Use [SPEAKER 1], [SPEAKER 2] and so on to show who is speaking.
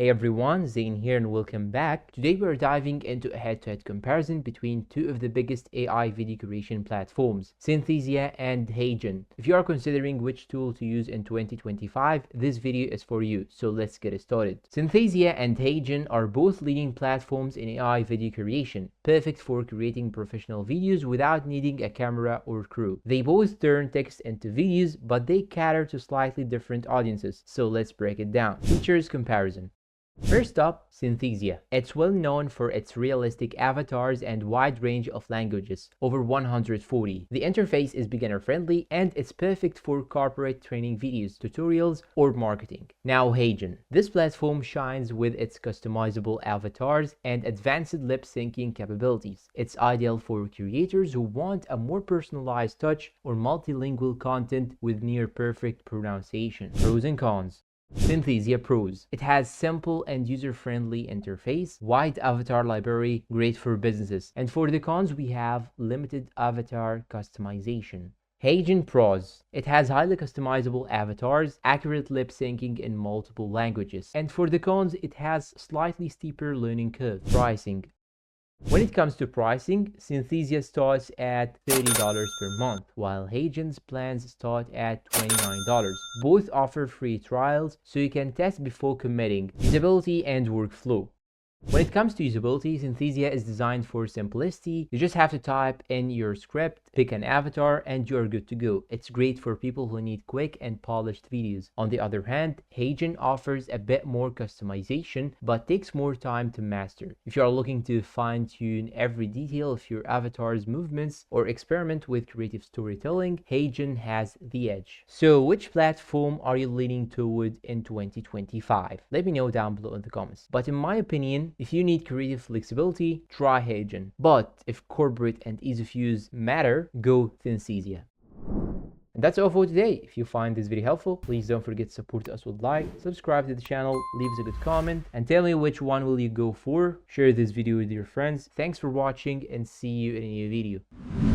[SPEAKER 1] Hey everyone, Zain here and welcome back. Today we're diving into a head-to-head comparison between two of the biggest AI video creation platforms, Synthesia and HeyGen. If you are considering which tool to use in 2025, this video is for you, so let's get started. Synthesia and HeyGen are both leading platforms in AI video creation, perfect for creating professional videos without needing a camera or crew. They both turn text into videos, but they cater to slightly different audiences, so let's break it down. Features comparison. First up, Synthesia. It's well known for its realistic avatars and wide range of languages, over 140. The interface is beginner friendly and it's perfect for corporate training videos, tutorials, or marketing. Now HeyGen. This platform shines with its customizable avatars and advanced lip syncing capabilities. It's ideal for creators who want a more personalized touch or multilingual content with near perfect pronunciation. Pros and cons. Synthesia Pros. It has simple and user-friendly interface, wide avatar library, great for businesses. And for the cons, we have limited avatar customization. HeyGen Pros. It has highly customizable avatars, accurate lip syncing in multiple languages. And for the cons, it has slightly steeper learning curve. Pricing. When it comes to pricing, Synthesia starts at $30 per month, while HeyGen's plans start at $29. Both offer free trials, so you can test before committing. Usability and workflow. When it comes to usability, Synthesia is designed for simplicity. You just have to type in your script, pick an avatar, and you're good to go. It's great for people who need quick and polished videos. On the other hand, HeyGen offers a bit more customization, but takes more time to master. If you are looking to fine-tune every detail of your avatar's movements or experiment with creative storytelling, HeyGen has the edge. So, which platform are you leaning toward in 2025? Let me know down below in the comments. But in my opinion, if you need creative flexibility, try HeyGen. But if corporate and ease of use matter, go Synthesia. And that's all for today. If you find this video helpful, please don't forget to support us with like, subscribe to the channel, leave us a good comment, and tell me which one will you go for. Share this video with your friends. Thanks for watching and see you in a new video.